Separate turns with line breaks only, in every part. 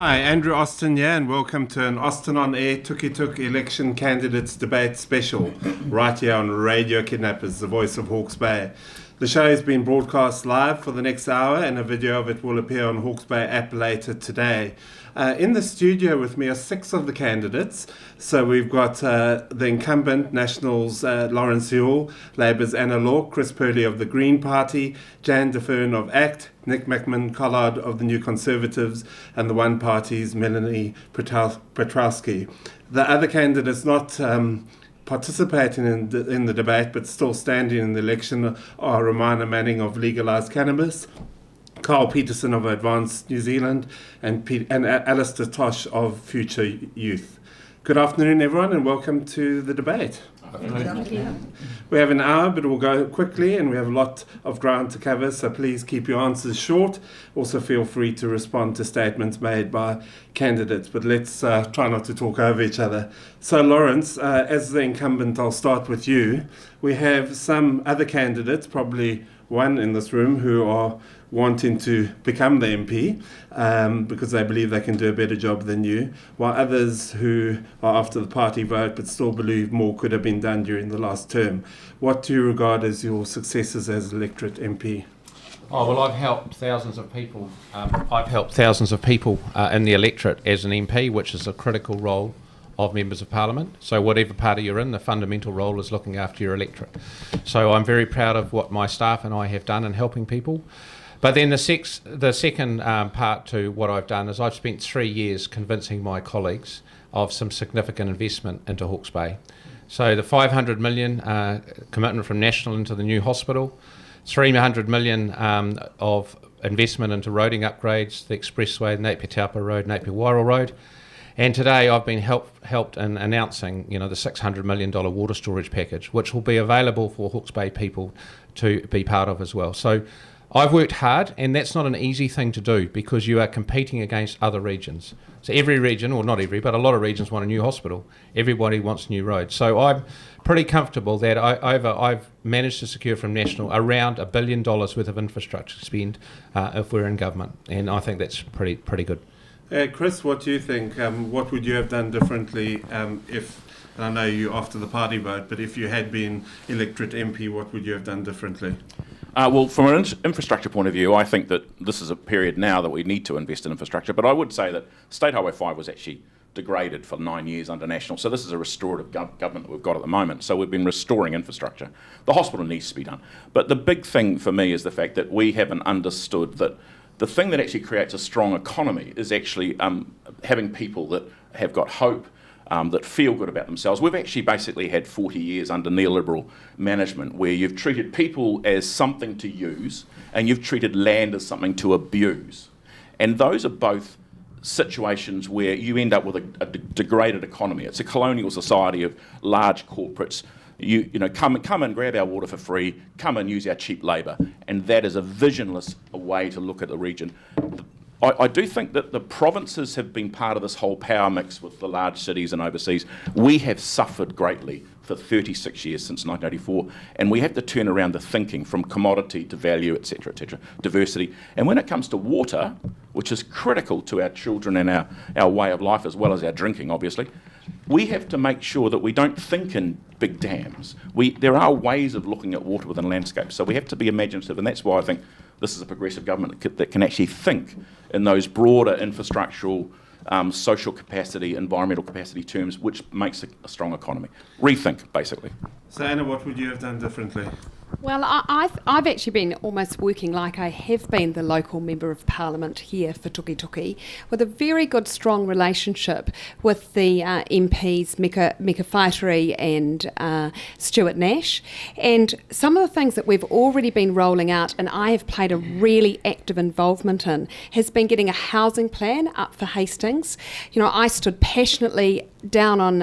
Hi, Andrew Austin here, and welcome to an Austin on Air Tukituki Election Candidates Debate Special, right here on Radio Kidnappers, the voice of Hawke's Bay. The show has been broadcast live for the next hour, and a video of it will appear on Hawke's Bay app later today. In the studio with me are 6 of the candidates. So we've got the incumbent Nationals Lawrence Yule, Labour's Anna Lorck, Chris Perley of the Green Party, Jan Daffern of ACT, Nick McMinn-Collard of the New Conservatives, and the One Party's Melanie Petrowski. The other candidates not participating in the debate but still standing in the election are Romana Manning of Legalised Cannabis, Carl Peterson of Advanced New Zealand, and Alistair Tosh of Future Youth. Good afternoon, everyone, and welcome to the debate. We have an hour, but we'll go quickly, and we have a lot of ground to cover, so please keep your answers short. Also feel free to respond to statements made by candidates, but let's try not to talk over each other. So Lawrence, as the incumbent, I'll start with you. We have some other candidates, probably one in this room, who are wanting to become the MP because they believe they can do a better job than you, while others who are after the party vote but still believe more could have been done during the last term. What do you regard as your successes as electorate MP?
Oh, well, I've helped thousands of people. In the electorate as an MP, which is a critical role of members of parliament. So whatever party you're in, the fundamental role is looking after your electorate. So I'm very proud of what my staff and I have done in helping people. But then the second part to what I've done is I've spent 3 years convincing my colleagues of some significant investment into Hawke's Bay. So the 500 million commitment from National into the new hospital, 300 million of investment into roading upgrades, the expressway, Napier-Taupo Road, Napier-Wirral Road. And today I've been helped in announcing, the $600 million water storage package, which will be available for Hawke's Bay people to be part of as well. So I've worked hard, and that's not an easy thing to do because you are competing against other regions. So every region, or not every, but a lot of regions want a new hospital. Everybody wants new roads. So I'm pretty comfortable that I've managed to secure from National around $1 billion worth of infrastructure spend if we're in government, and I think that's pretty good.
Chris, what do you think? What would you have done differently if, and I know you after the party vote, but if you had been electorate MP, what would you have done differently?
Well, from an infrastructure point of view, I think that this is a period now that we need to invest in infrastructure, but I would say that State Highway 5 was actually degraded for 9 years under National, so this is a restorative government that we've got at the moment, so we've been restoring infrastructure. The hospital needs to be done, but the big thing for me is the fact that we haven't understood that the thing that actually creates a strong economy is actually having people that have got hope, that feel good about themselves. We've actually basically had 40 years under neoliberal management where you've treated people as something to use and you've treated land as something to abuse. And those are both situations where you end up with a degraded economy. It's a colonial society of large corporates. You come and grab our water for free, come and use our cheap labour. And that is a visionless way to look at the region. I do think that the provinces have been part of this whole power mix with the large cities and overseas. We have suffered greatly for 36 years since 1984, and we have to turn around the thinking from commodity to value, etc., diversity. And when it comes to water, which is critical to our children and our way of life as well as our drinking, obviously, we have to make sure that we don't think in big dams. There are ways of looking at water within landscapes, so we have to be imaginative, and that's why I think this is a progressive government that can actually think in those broader infrastructural, social capacity, environmental capacity terms, which makes a strong economy. Rethink, basically.
So Anna, what would you have done differently?
Well, I've actually been almost working like I have been the local member of parliament here for Tukituki, with a very good, strong relationship with the MPs Mika Whaitiri and Stuart Nash. And some of the things that we've already been rolling out, and I have played a really active involvement in, has been getting a housing plan up for Hastings. I stood passionately down on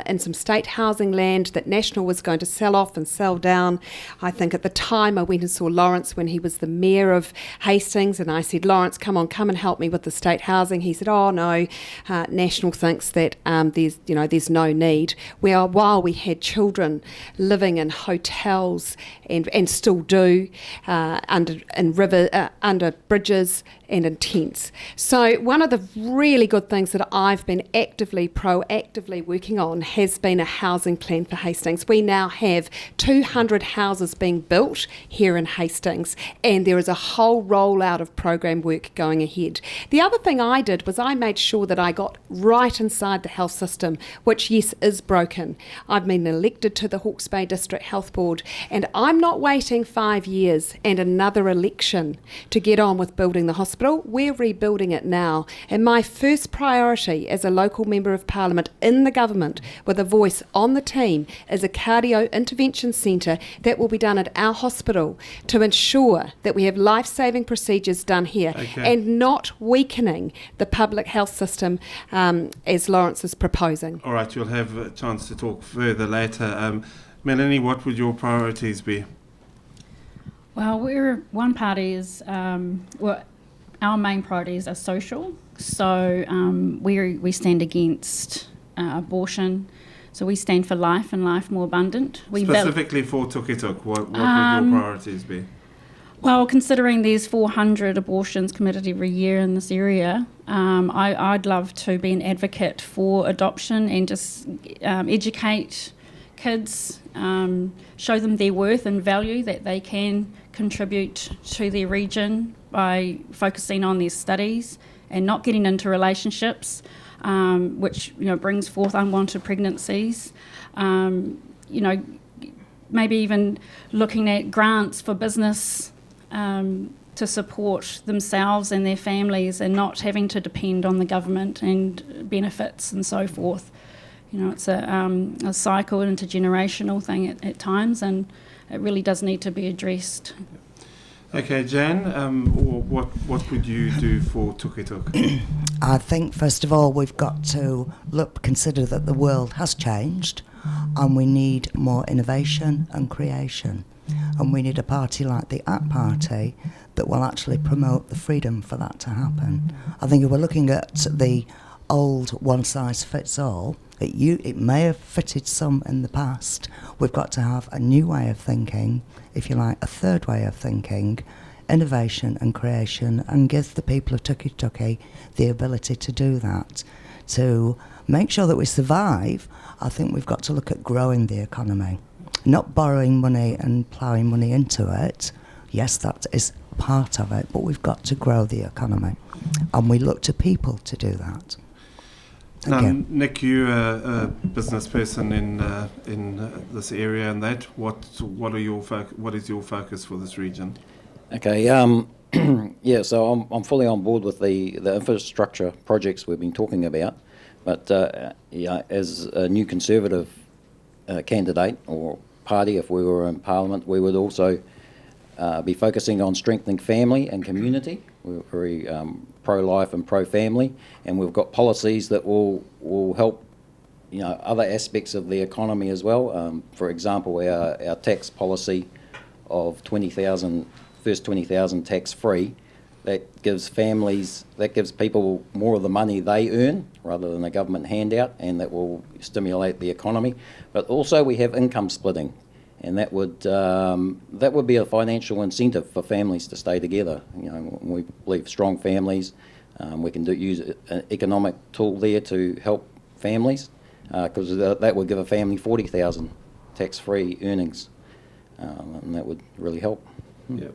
in some state housing land that National was going to sell off and sell down. I think at the time I went and saw Lawrence when he was the mayor of Hastings, and I said, Lawrence, come and help me with the state housing. He said, oh no, National thinks that there's no need. While we had children living in hotels and still do under bridges and in tents. So one of the really good things that I've been proactively working on has been a housing plan for Hastings. We now have 200 houses being built here in Hastings, and there is a whole rollout of program work going ahead. The other thing I did was I made sure that I got right inside the health system, which, yes, is broken. I've been elected to the Hawke's Bay District Health Board, and I'm not waiting 5 years and another election to get on with building the hospital. We're rebuilding it now, and my first priority as a local member of Parliament in the government with a voice on the team is a cardio intervention centre that will be done at our hospital to ensure that we have life-saving procedures done here and not weakening the public health system as Lawrence is proposing.
All right, you'll have a chance to talk further later. Melanie, what would your priorities be?
Well, one party is, our main priorities are social. So we stand against abortion. So we stand for life and life more abundant.
Specifically for Tukituki, what would your priorities be?
Well, considering there's 400 abortions committed every year in this area, I'd love to be an advocate for adoption and just educate kids, show them their worth and value, that they can contribute to their region by focusing on their studies and not getting into relationships, which brings forth unwanted pregnancies. Maybe even looking at grants for business to support themselves and their families, and not having to depend on the government and benefits and so forth. It's a cycle and intergenerational thing at times, and it really does need to be addressed.
Okay, Jan, what would you do for Tukituki?
I think, first of all, we've got to consider that the world has changed, and we need more innovation and creation. And we need a party like the ACT Party that will actually promote the freedom for that to happen. I think if we're looking at the old one-size-fits-all, it may have fitted some in the past. We've got to have a new way of thinking, if you like, a third way of thinking, innovation and creation, and give the people of Tukituki the ability to do that. To make sure that we survive, I think we've got to look at growing the economy, not borrowing money and ploughing money into it. Yes, that is part of it, but we've got to grow the economy, and we look to people to do that.
Nick, you're a business person in this area, and that what is your focus for this region?
Okay, so I'm fully on board with the infrastructure projects we've been talking about, but as a new Conservative candidate or party, if we were in Parliament, we would also be focusing on strengthening family and community. We're very pro-life and pro-family, and we've got policies that will help other aspects of the economy as well. For example, our tax policy of 20,000, first 20,000 tax-free, that gives people more of the money they earn rather than a government handout, and that will stimulate the economy. But also we have income splitting, and that would be a financial incentive for families to stay together. We believe strong families. We can use an economic tool there to help families, because that would give a family 40,000 tax-free earnings, and that would really help.
Yeah.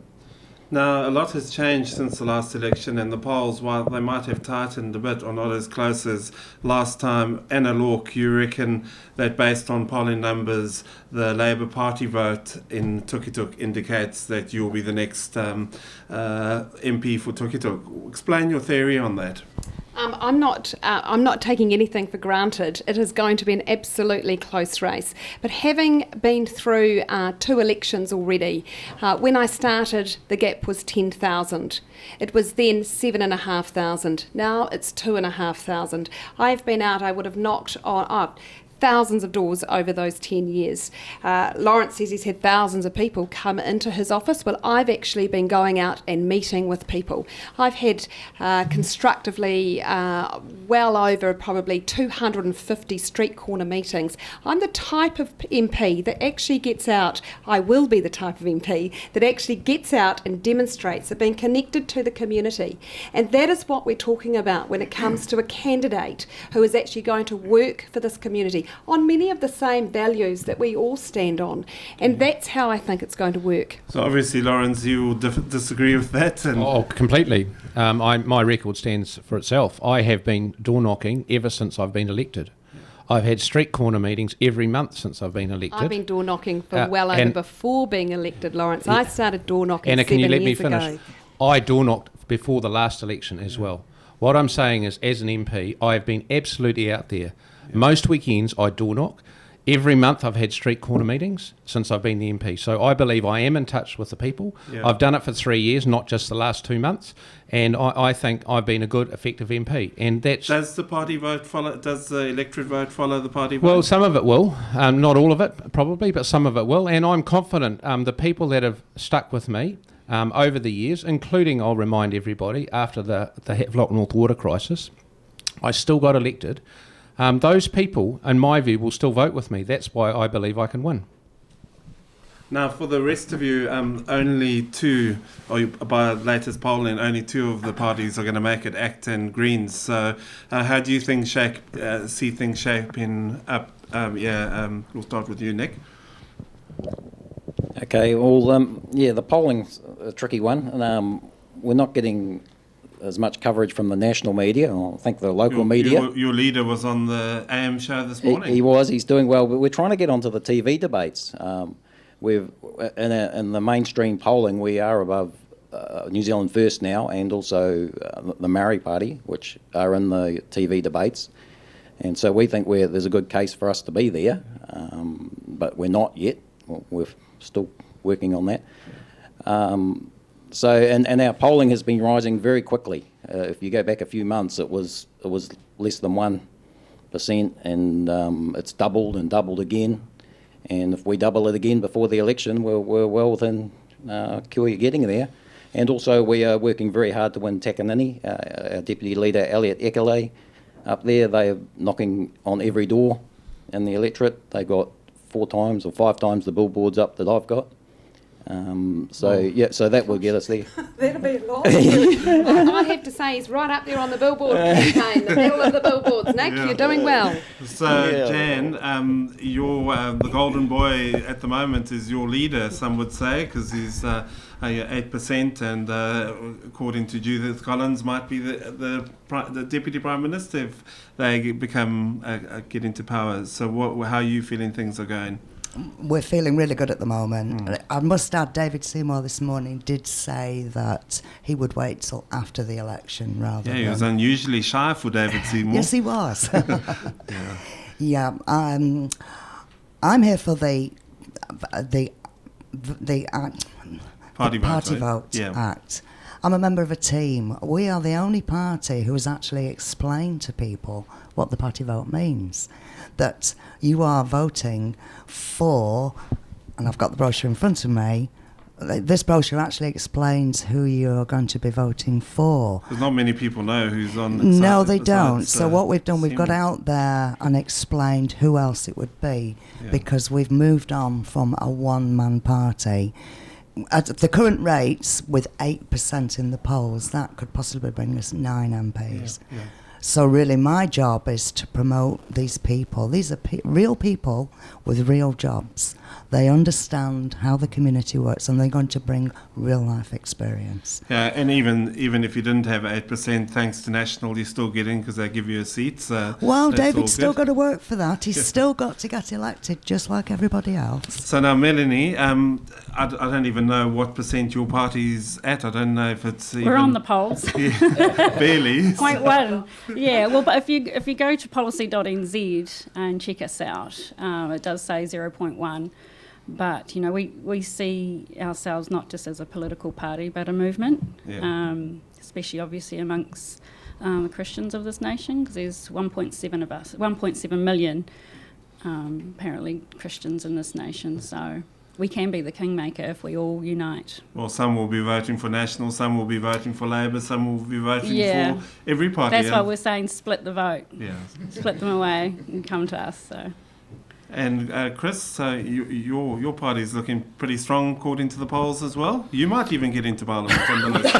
Now, a lot has changed since the last election, and the polls, while they might have tightened a bit, are not as close as last time. Anna Lorck, you reckon that based on polling numbers, the Labour Party vote in Tukituki indicates that you'll be the next MP for Tukituki. Explain your theory on that.
I'm not taking anything for granted. It is going to be an absolutely close race. But having been through 2 elections already, when I started, the gap was 10,000. It was then 7,500. Now it's 2,500. I've been out. I would have knocked on thousands of doors over those 10 years. Lawrence says he's had thousands of people come into his office. Well, I've actually been going out and meeting with people. I've had constructively well over probably 250 street corner meetings. I'm the type of MP that actually gets out, I will be the type of MP that actually gets out and demonstrates that being connected to the community. And that is what we're talking about when it comes to a candidate who is actually going to work for this community on many of the same values that we all stand on. And that's how I think it's going to work.
So obviously, Lawrence, you disagree with that?
Oh, completely. My record stands for itself. I have been door knocking ever since I've been elected. I've had street corner meetings every month since I've been elected.
I've been door knocking for well over before being elected, Lawrence. I started door knocking 7 years ago.
Anna, can you let me finish? I door knocked before the last election as well. What I'm saying is, as an MP, I have been absolutely out there. Most weekends I door knock. Every month I've had street corner meetings since I've been the MP. So I believe I am in touch with the people. Yeah. I've done it for 3 years, not just the last 2 months. And I think I've been a good, effective MP. And that's...
Does the party vote follow? Does the electorate vote follow the party vote?
Well, some of it will. Not all of it, probably, but some of it will. And I'm confident the people that have stuck with me over the years, including, I'll remind everybody, after the Havelock North water crisis, I still got elected. Those people, in my view, will still vote with me. That's why I believe I can win.
Now, for the rest of you, only 2, or by latest polling, only 2 of the parties are going to make it, ACT and Greens. So how do you think see things shaping up? We'll start with you, Nick.
Okay, well, the polling's a tricky one. We're not getting as much coverage from the national media, or I think the local media.
Your leader was on the AM show this morning.
He was. He's doing well, but we're trying to get onto the TV debates. We've in the mainstream polling, we are above New Zealand First now, and also the Maori Party, which are in the TV debates. And so we think there's a good case for us to be there, but we're not yet. We're still working on that. So our polling has been rising very quickly. If you go back a few months, it was less than 1%, and it's doubled and doubled again. And if we double it again before the election, we're well within Kiwi getting there. And also we are working very hard to win Takanini. Our deputy leader, Elliot Ekele, up there, they're knocking on every door in the electorate. They got 4 times or 5 times the billboards up that I've got. So that will get us there.
That'll be a lot. I have to say, he's right up there on the billboard campaign, the middle of the billboards. Nick, you're doing well.
So, Jan, you're the golden boy at the moment is your leader, some would say, because he's 8%, and according to Judith Collins, might be the Deputy Prime Minister if they become get into power. So, how are you feeling things are going?
We're feeling really good at the moment. I must add, David Seymour this morning did say that he would wait till after the election rather than...
Yeah, he was unusually shy for David Seymour.
Yes, he was. I'm here for the Party Vote Act. I'm a member of a team. We are the only party who has actually explained to people what the party vote means. That you are voting for, and I've got the brochure in front of me, this brochure actually explains who you're going to be voting for.
Because not many people know who's on.
No, they don't. So what we've done, we've got out there and explained who else it would be, because we've moved on from a one-man party. At the current rates, with 8% in the polls, that could possibly bring us 9 MPs. Yeah. So really my job is to promote these people. These are real people with real jobs. They understand how the community works, and they're going to bring real life experience.
Yeah, and even if you didn't have 8%, thanks to National, you're still getting, because they give you a seat. So
Well,
that's all
David's still
good.
got to work for that. He's still got to get elected, just like everybody else.
So now, Melanie, I don't even know what percent your party's at. I don't know if it's even...
We're on the polls.
Barely.
0.1. Yeah, well, but if you go to policy.nz and check us out, it does say 0.1. But, you know, we see ourselves not just as a political party, but a movement, especially obviously amongst the Christians of this nation, because there's 1.7 million apparently Christians in this nation. So we can be the kingmaker if we all unite.
Well, some will be voting for National, some will be voting for Labour, some will be voting for every party.
That's why we're saying split the vote.
Yeah.
Split them away and come to us. So.
And Chris, so your party is looking pretty strong according to the polls as well. You might even get into Parliament on the list.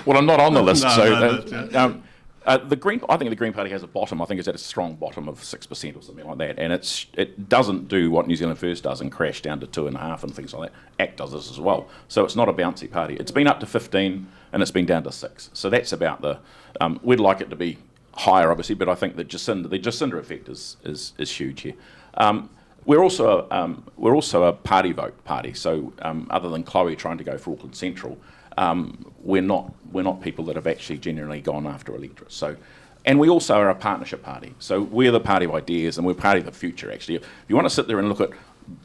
Well, I'm not on the list,
No,
the Green. I think the Green Party has a bottom. I think it's at a strong bottom of 6% or something like that, and it doesn't do what New Zealand First does and crash down to 2.5% and things like that. ACT does this as well, so it's not a bouncy party. It's been up to 15 and it's been down to 6. So that's about the. We'd like it to be higher, obviously, but I think the Jacinda effect is huge here. We're also a party vote party. So other than Chloe trying to go for Auckland Central, we're not people that have actually genuinely gone after electorates. So, and we also are a partnership party. So we're the party of ideas, and we're party of the future. Actually, if you want to sit there and look at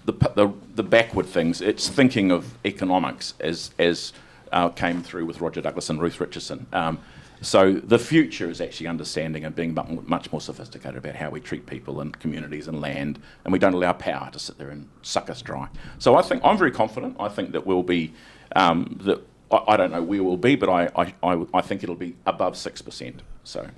the backward things, it's thinking of economics as came through with Roger Douglas and Ruth Richardson. So the future is actually understanding and being much more sophisticated about how we treat people and communities and land, and we don't allow power to sit there and suck us dry. So I think I'm very confident. I think that we'll be I don't know where we'll be, but I think it'll be above 6%. So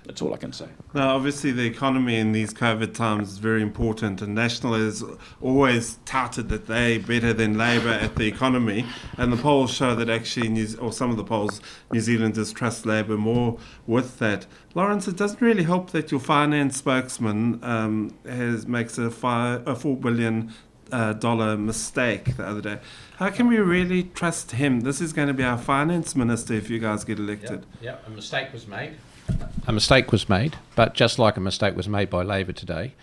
that's all I can say.
Now, obviously, the economy in these COVID times is very important, and National has always touted that they're better than Labour at the economy, and the polls show that actually, some of the polls, New Zealanders trust Labour more with that. Lawrence, it doesn't really help that your finance spokesman makes a $4 billion mistake the other day. How can we really trust him? This is going to be our finance minister if you guys get elected.
Yeah, a mistake was made. A mistake was made, but just like a mistake was made by Labour today,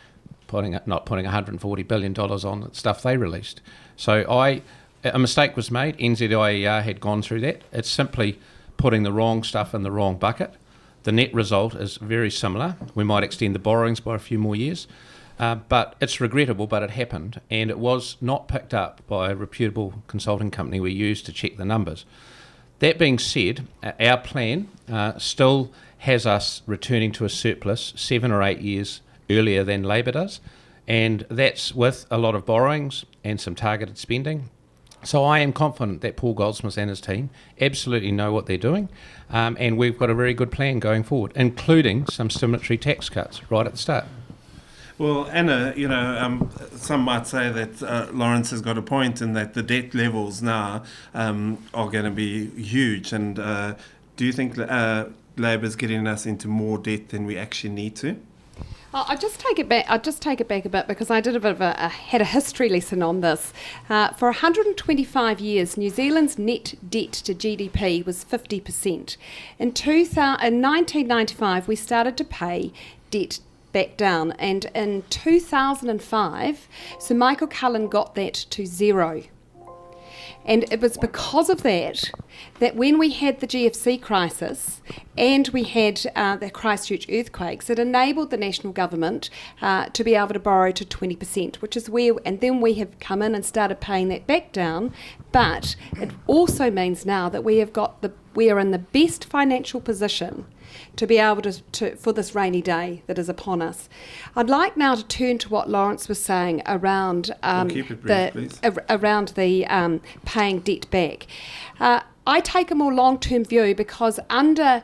not putting $140 billion on the stuff they released. So a mistake was made. NZIER had gone through that. It's simply putting the wrong stuff in the wrong bucket. The net result is very similar. We might extend the borrowings by a few more years. But it's regrettable, but it happened, and it was not picked up by a reputable consulting company we used to check the numbers. That being said, our plan still has us returning to a surplus 7 or 8 years earlier than Labour does, and that's with a lot of borrowings and some targeted spending. So I am confident that Paul Goldsmith and his team absolutely know what they're doing, and we've got a very good plan going forward, including some stimulatory tax cuts right at the start.
Well, Anna, some might say that Lawrence has got a point in that the debt levels now are going to be huge. And do you think Labour's getting us into more debt than we actually need to?
I'll just take it back a bit, because I did had a history lesson on this. For 125 years, New Zealand's net debt to GDP was 50%. In 1995, we started to pay debt back down, and in 2005, Sir Michael Cullen got that to 0. And it was because of that when we had the GFC crisis and we had the Christchurch earthquakes, it enabled the national government to be able to borrow to 20%, which is where, and then we have come in and started paying that back down. But it also means now that we are in the best financial position to be able to for this rainy day that is upon us. I'd like now to turn to what Lawrence was saying around
keep it brief, please.
Around the paying debt back. I take a more long-term view, because under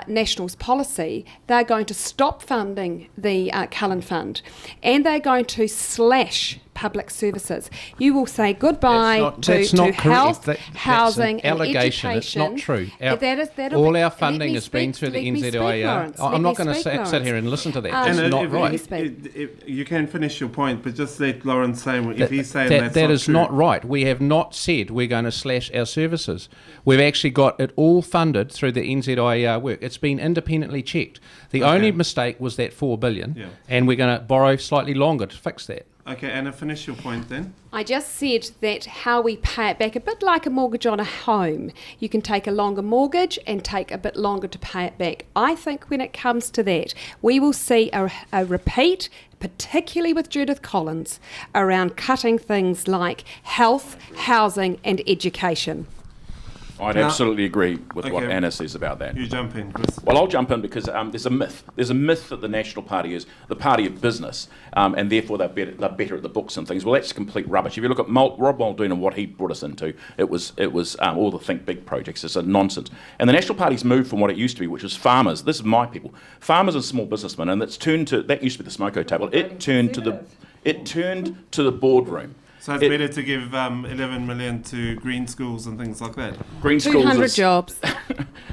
National's policy, they're going to stop funding the Cullen Fund, and they're going to slash public services. You will say goodbye
That's
to
not correct.
health,
That's
housing,
an allegation.
and
It's
education.
not true.
All
Our funding has been through the NZIA. I'm not going to sit here and listen to that. That's not right.
You can finish your point, but just let Lawrence say if he's saying that's
that
not
is
true.
not right. We have not said we're going to slash our services. We've actually got it all funded through the NZIA work. It's been independently checked. The only mistake was that $4 billion, and we're going to borrow slightly longer to fix that.
Okay, Anna, finish your point then.
I just said that how we pay it back, a bit like a mortgage on a home. You can take a longer mortgage and take a bit longer to pay it back. I think when it comes to that, we will see a repeat, particularly with Judith Collins, around cutting things like health, housing and education.
I'd absolutely agree with what Anna says about that.
You jump in, Chris.
Well, I'll jump in because there's a myth. There's a myth that the National Party is the party of business, and therefore they're better at the books and things. Well, that's complete rubbish. If you look at Rob Muldoon and what he brought us into, it was all the Think Big projects. It's a nonsense. And the National Party's moved from what it used to be, which was farmers. This is my people, farmers and small businessmen, and it's turned to that used to be the smoko table. It turned to the boardroom.
So it's better to give 11 million to green schools and things like that.
Green
200 jobs.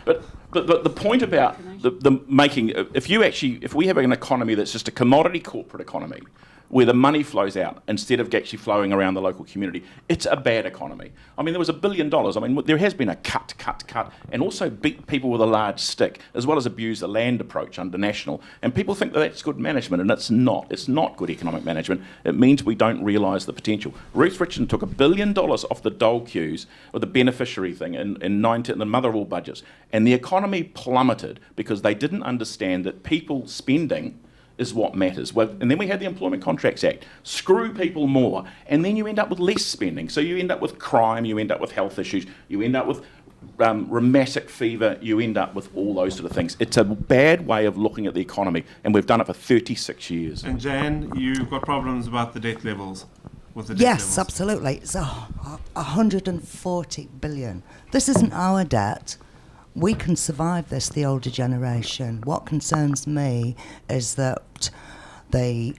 But the point about the making, if we have an economy that's just a commodity corporate economy, where the money flows out instead of actually flowing around the local community, it's a bad economy. I mean, there was $1 billion. I mean, there has been a cut, and also beat people with a large stick, as well as abuse the land approach under National. And people think that that's good management, and it's not. It's not good economic management. It means we don't realise the potential. Ruth Richardson took $1 billion off the dole queues, or the beneficiary thing, in the mother of all budgets, and the economy plummeted because they didn't understand that people spending is what matters. Well, and then we had the Employment Contracts Act. Screw people more, and then you end up with less spending. So you end up with crime, you end up with health issues, you end up with rheumatic fever, you end up with all those sort of things. It's a bad way of looking at the economy, and we've done it for 36 years.
And Jan, you've got problems about the debt levels. With the debt
Yes,
levels.
absolutely. It's 140 billion. This isn't our debt. We can survive this, the older generation. What concerns me is that the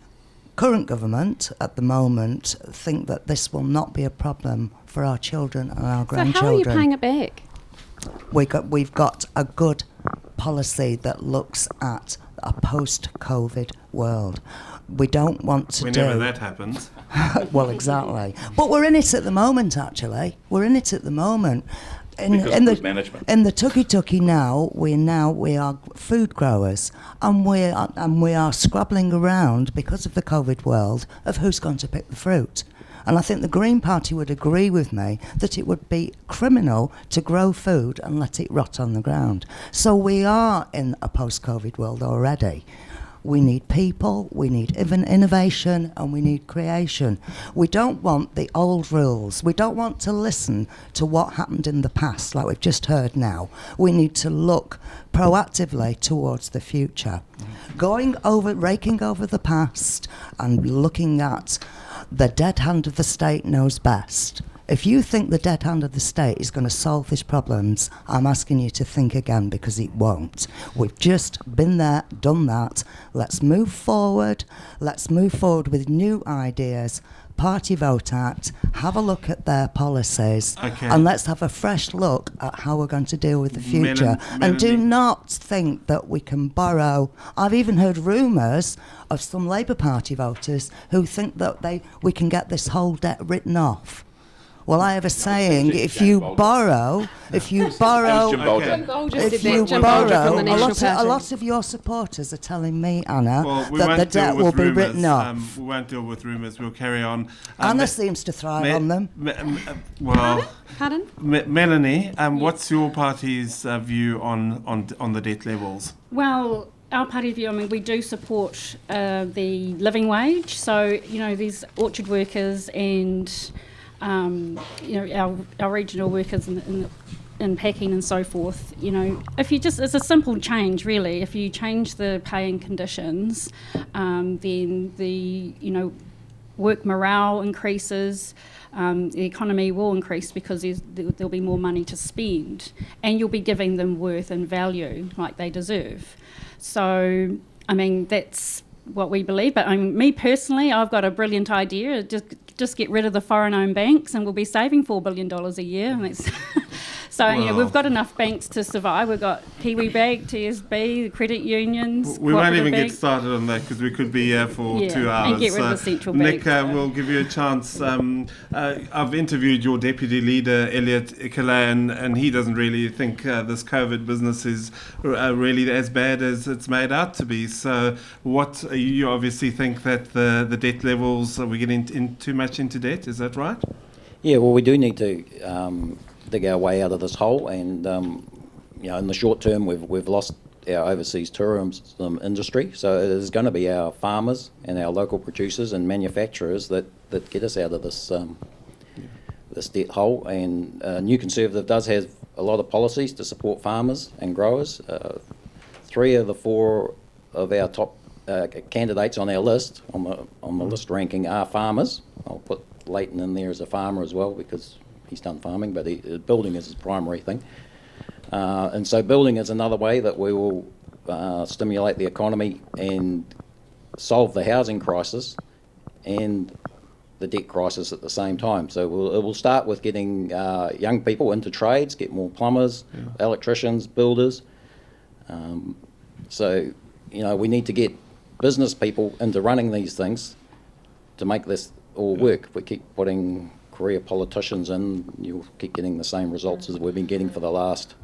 current government at the moment think that this will not be a problem for our children and our grandchildren.
So how are you paying it back?
We've got a good policy that looks at a post-COVID world. We don't want to
Whenever that happens.
Well, exactly. But we're in it at the moment, actually. We're in it at the moment. In the
management.
In the Tukituki now, we are food growers, and we are scrabbling around because of the COVID world of who's going to pick the fruit. And I think the Green Party would agree with me that it would be criminal to grow food and let it rot on the ground. So we are in a post-COVID world already. We need people, we need innovation, and we need creation. We don't want the old rules. We don't want to listen to what happened in the past, like we've just heard now. We need to look proactively towards the future. Raking over the past and looking at the dead hand of the state knows best. If you think the dead hand of the state is going to solve these problems, I'm asking you to think again, because it won't. We've just been there, done that. Let's move forward. Let's move forward with new ideas. Party Vote Act, have a look at their policies, and let's have a fresh look at how we're going to deal with the future. And do not think that we can borrow. I've even heard rumours of some Labour Party voters who think that we can get this whole debt written off. Well, I have a saying: if you borrow, a lot of your supporters are telling me, Anna, that the debt will be written off.
We won't deal with rumours. We'll carry on.
Anna seems to thrive on them.
Pardon?
Melanie, what's your party's view on the debt levels?
Well, our party view, I mean, we do support the living wage. So, these orchard workers and our regional workers in packing and so forth, if you it's a simple change really. If you change the paying conditions, then the, work morale increases, the economy will increase because there'll be more money to spend, and you'll be giving them worth and value like they deserve. So, I mean, that's what we believe. But me personally, I've got a brilliant idea. Just get rid of the foreign-owned banks, and we'll be saving $4 billion a year. And that's so we've got enough banks to survive. We've got Kiwi Bank, TSB, the credit unions.
We won't even get started on that because we could be here for 2 hours.
And get rid of the central
Nick,
banks.
we'll give you a chance. I've interviewed your deputy leader, Elliot Ikela, and he doesn't really think this COVID business is really as bad as it's made out to be. So you obviously think that the debt levels, are we getting too much into debt? Is that right?
Yeah, well, we do need to dig our way out of this hole, and in the short term, we've lost our overseas tourism industry. So it is going to be our farmers and our local producers and manufacturers that get us out of this this debt hole. And New Conservative does have a lot of policies to support farmers and growers. 3 of the 4 of our top candidates on our list, on the list ranking, are farmers. I'll put Leighton in there as a farmer as well because he's done farming, but building is his primary thing. And so building is another way that we will stimulate the economy and solve the housing crisis and the debt crisis at the same time. So it will start with getting young people into trades, get more plumbers, electricians, builders. So we need to get business people into running these things to make this all work. If we keep putting career politicians in, you'll keep getting the same results as we've been getting for the last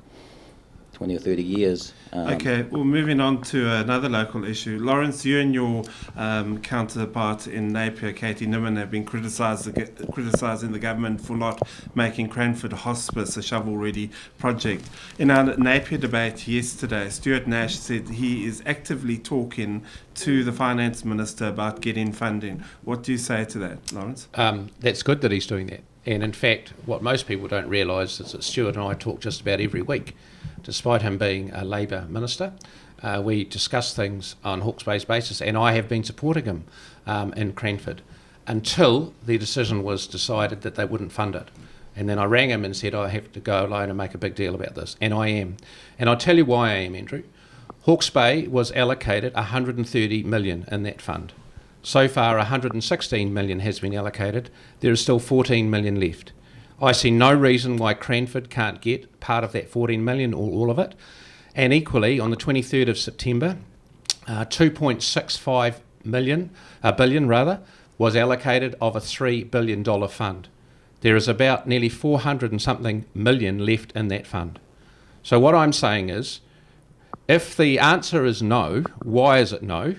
20 or 30 years.
Okay, well, moving on to another local issue. Lawrence, you and your counterpart in Napier, Katie Nimmin, have been criticising the government for not making Cranford Hospice a shovel-ready project. In our Napier debate yesterday, Stuart Nash said he is actively talking to the Finance Minister about getting funding. What do you say to that, Lawrence?
That's good that he's doing that. And in fact, what most people don't realise is that Stuart and I talk just about every week. Despite him being a Labour minister, we discuss things on Hawke's Bay's basis, and I have been supporting him in Cranford until the decision was decided that they wouldn't fund it. And then I rang him and said, I have to go alone and make a big deal about this, and I am. And I'll tell you why I am, Andrew. Hawke's Bay was allocated 130 million in that fund. So far, 116 million has been allocated. There is still 14 million left. I see no reason why Cranford can't get part of that 14 million or all of it. And equally, on the 23rd of September, 2.65 billion was allocated of a $3 billion fund. There is about nearly 400 and something million left in that fund. So what I'm saying is, if the answer is no, why is it no?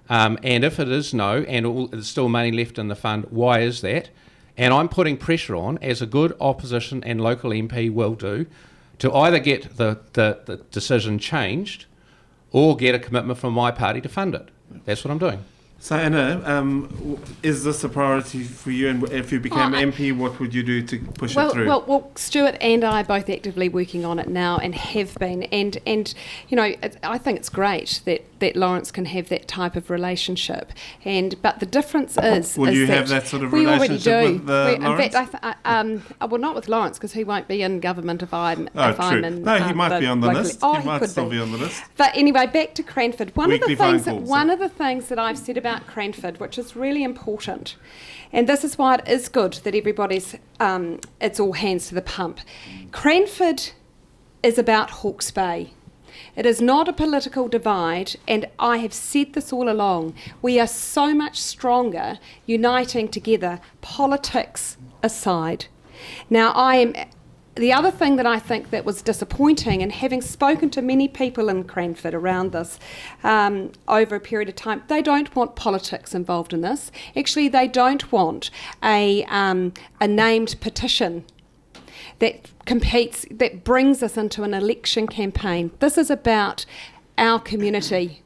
And if it is no, and there's still money left in the fund, why is that? And I'm putting pressure on, as a good opposition and local MP will do, to either get the decision changed or get a commitment from my party to fund it. That's what I'm doing.
So, Anna, is this a priority for you? And if you became MP, what would you do to push it through?
Well, Stuart and I are both actively working on it now and have been. And I think it's great that Lawrence can have that type of relationship. But the difference is...
Will you have that sort of relationship with Lawrence?
In fact, well, not with Lawrence, because he won't be in government if I'm in...
No, he might be on the list.
Oh,
he might still be on the list.
But anyway, back to Cranford. One of the things that I've said about Cranford, which is really important, and this is why it is good that everybody's it's all hands to the pump. Cranford is about Hawke's Bay. It is not a political divide, and I have said this all along. We are so much stronger uniting together, politics aside. Now, the other thing that I think that was disappointing, and having spoken to many people in Cranford around this over a period of time, they don't want politics involved in this. Actually, they don't want a named petition that competes, that brings us into an election campaign. This is about our community.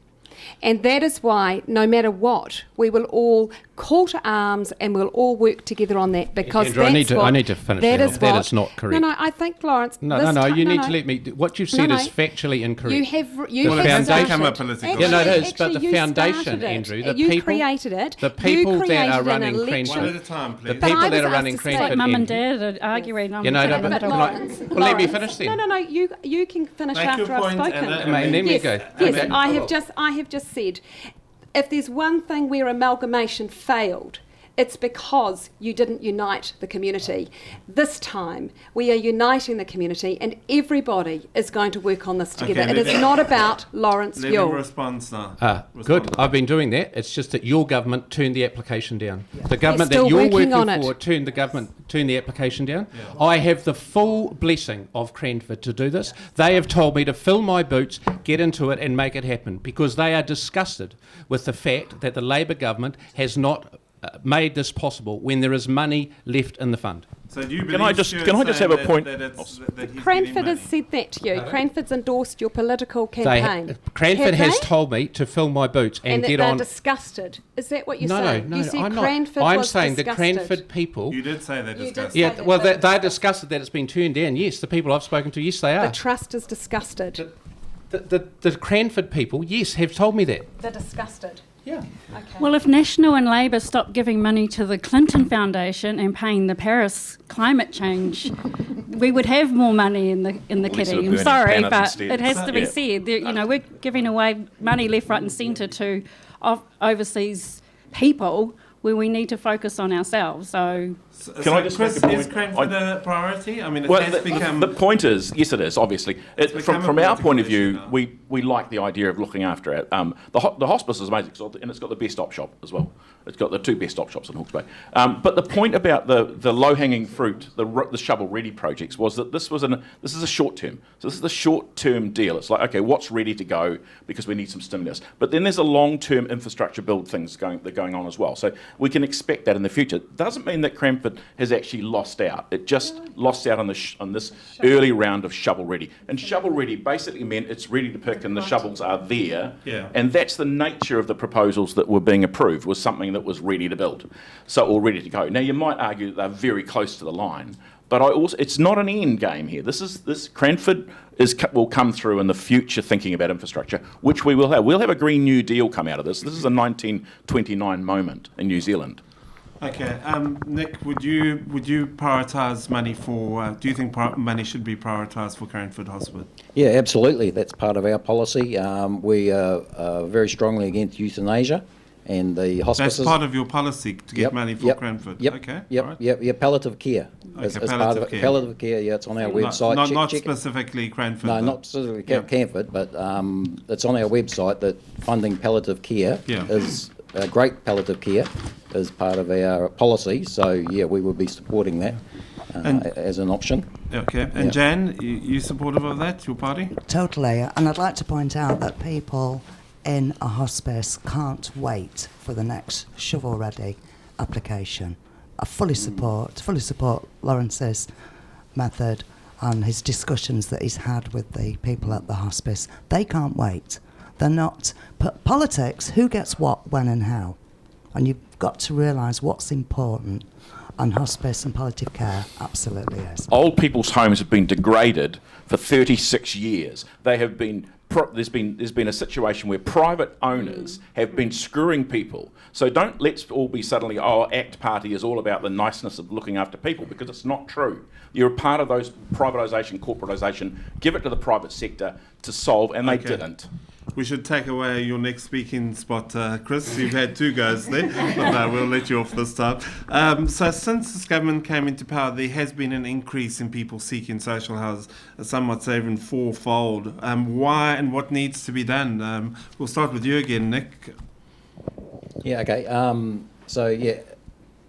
And that is why, no matter what, we will all call to arms and we'll all work together on that, because
Andrew, I need to finish that off. That is not correct.
No, I think, Lawrence...
You need to let me... What you've said is factually incorrect.
You have
become a political...
It is, but the foundation, Andrew,
you created it.
The people that are running Cranford...
One at a time, please.
The people that are running Cranford...
Mum and Dad are arguing.
Let me finish then.
No, you can finish after I've spoken.
Let me go.
Yes, I have just said... If there's one thing where amalgamation failed, it's because you didn't unite the community. This time, we are uniting the community, and everybody is going to work on this together.
Okay,
it is not about Lawrence
Let
Yule.
him respond now.
Good. I've been doing that. It's just that your government turned the application down. The government
They're
that
still
you're
working
working
on
for
it.
turned the application down. I have the full blessing of Cranford to do this. They have told me to fill my boots, get into it, and make it happen, because they are disgusted with the fact that the Labor government has not made this possible when there is money left in the fund.
So do you
Can I just have a point?
That he's
Cranford
getting
has
money?
said that to you. Cranford's endorsed your political campaign.
Cranford
Have
has
they?
told me to fill my boots and
And that
get
they're
on.
disgusted. Is that what you're
No,
saying?
no,
you
no,
said
I'm not.
Cranford
I'm
was
saying the
disgusted.
Cranford people.
You did say that
You did
disgusting.
say
Yeah,
that
well,
they're
they're disgusted that it's been turned down. Yes, the people I've spoken to, yes, they are.
The trust is disgusted.
The Cranford people, yes, have told me that.
They're disgusted.
Yeah.
Okay.
Well, if National and Labor stopped giving money to the Clinton Foundation and paying the Paris climate change, we would have more money in the
Well,
kitty.
sort of
I'm
burning
sorry,
planets
but
instead.
it has to be
Yeah.
said. We're giving away money left, right, and centre to overseas people where we need to focus on ourselves. So.
Can I just
Chris,
make a point?
is Cranford a priority? I mean, it
Well,
has become...
the point is, yes, it is, obviously.
become a
From our
political
point of
issue
view,
now.
we like the idea of looking after it. The hospice is amazing, and it's got the best op shop as well. It's got the two best op shops in Hawke's Bay. But the point about the low-hanging fruit, the shovel-ready projects, was that this is a short-term. So this is a short-term deal. It's like, okay, what's ready to go because we need some stimulus. But then there's a long-term infrastructure build things that are going on as well. So we can expect that in the future. Doesn't mean that Cranford has actually lost out. It just lost out on this early round of shovel ready. And shovel ready basically meant it's ready to pick and the shovels are there.
Yeah.
And that's the nature of the proposals that were being approved, was something that was ready to build, or ready to go. Now you might argue that they're very close to the line, but it's not an end game here. This Cranford will come through in the future thinking about infrastructure, which we will have. We'll have a Green New Deal come out of this. This is a 1929 moment in New Zealand.
Okay, Nick, would you prioritise money for? Do you think money should be prioritised for Cranford Hospital?
Yeah, absolutely. That's part of our policy. We are very strongly against euthanasia, and the hospices.
That's part of your policy to get money for Cranford.
Yep.
Okay.
Yep.
all right.
Yep. Palliative care.
Okay,
As part
palliative
of
care.
palliative care. Yeah, it's on our website.
Not
Check it.
specifically Cranford.
No,
though.
not specifically
Yep.
Cranford, but it's on our website that funding palliative care
Yeah.
is great palliative care is part of our policy. So yeah, we will be supporting that as an option.
Okay, and
Yeah.
Jan, you supportive of that? Your party?
Totally. And I'd like to point out that people in a hospice can't wait for the next shovel-ready application. I fully support Lawrence's method and his discussions that he's had with the people at the hospice. They can't wait. They're not... Politics, who gets what, when and how? And you've got to realise what's important. And hospice and palliative care absolutely is.
Old people's homes have been degraded for 36 years. They have been there's been a situation where private owners have been screwing people. So let's all be suddenly, ACT Party is all about the niceness of looking after people, because it's not true. You're a part of those privatisation, corporatisation. Give it to the private sector to solve, and they didn't.
We should take away your next speaking spot, Chris. You've had two goes there, but no, we'll let you off this time. So since this government came into power, there has been an increase in people seeking social housing, some might say even fourfold. Why and what needs to be done? We'll start with you again, Nick.
Yeah, okay.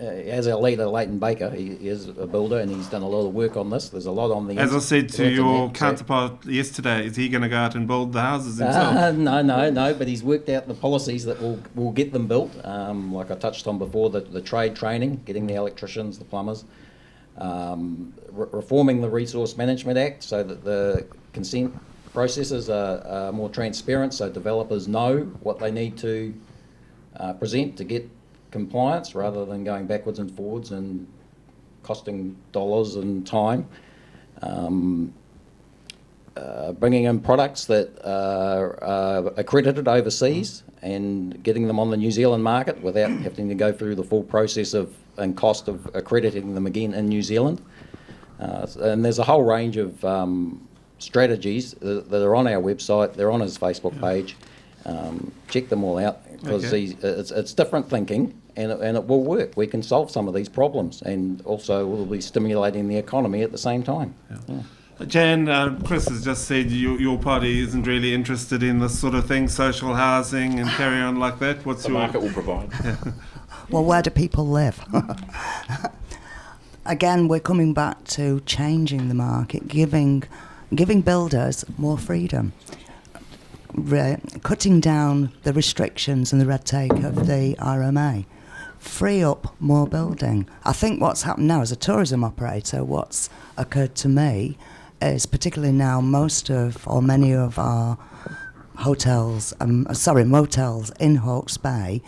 As our leader, Leighton Baker, he is a builder and he's done a lot of work on this. There's a lot on the...
As I said to your
internet.
counterpart yesterday, is he going to go out and build the houses himself?
No, but he's worked out the policies that will get them built. Like I touched on before, the trade training, getting the electricians, the plumbers, reforming the Resource Management Act so that the consent processes are more transparent, so developers know what they need to present to get compliance, rather than going backwards and forwards and costing dollars and time. Bringing in products that are accredited overseas and getting them on the New Zealand market without having to go through the full process and cost of accrediting them again in New Zealand. And there's a whole range of strategies that are on our website. They're on his Facebook page. Check them all out. because
Okay.
it's different thinking, and it will work. We can solve some of these problems, and also we'll be stimulating the economy at the same time. Yeah.
Jan, Chris has just said your party isn't really interested in this sort of thing, social housing and carry on like that. What's
The
your
market will provide.
Well, where do people live? Again, we're coming back to changing the market, giving builders more freedom, cutting down the restrictions and the red tape of the RMA, free up more building. I think what's happened now as a tourism operator, what's occurred to me is particularly now many of our motels in Hawke's Bay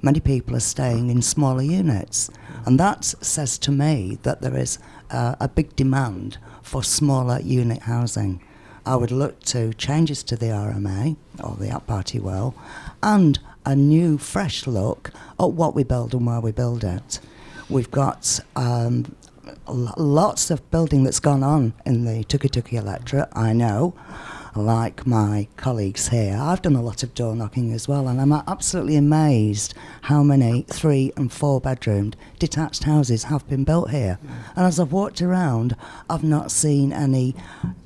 many people are staying in smaller units, and that says to me that there is a big demand for smaller unit housing. I would look to changes to the RMA, or the Up Party will, and a new, fresh look at what we build and where we build it. We've got lots of building that's gone on in the Tukituki Electorate, I know. Like my colleagues here, I've done a lot of door knocking as well, and I'm absolutely amazed how many 3 and 4 bedroomed detached houses have been built here. And as I've walked around, I've not seen any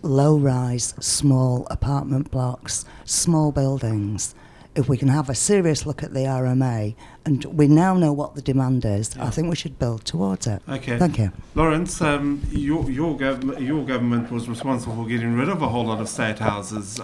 low-rise, small apartment blocks, small buildings. If we can have a serious look at the RMA, and we now know what the demand is, I think we should build towards it.
Okay.
Thank you.
Lawrence, your government was responsible for getting rid of a whole lot of state houses.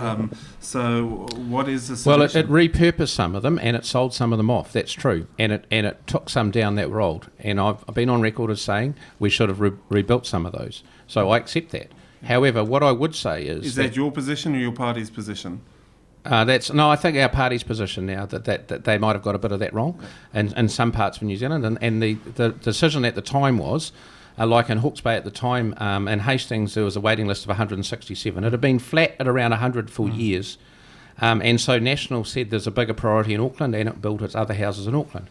So what is the
Well,
solution?
it repurposed some of them and it sold some of them off. That's true, and it took some down that road. And I've been on record as saying we should have rebuilt some of those. So I accept that. However, what I would say is
that your position or your party's position?
I think our party's position now that they might have got a bit of that wrong in some parts of New Zealand, and the decision at the time was, like in Hawke's Bay at the time, in Hastings there was a waiting list of 167. It had been flat at around 100 for years, and so National said there's a bigger priority in Auckland, and it built its other houses in Auckland.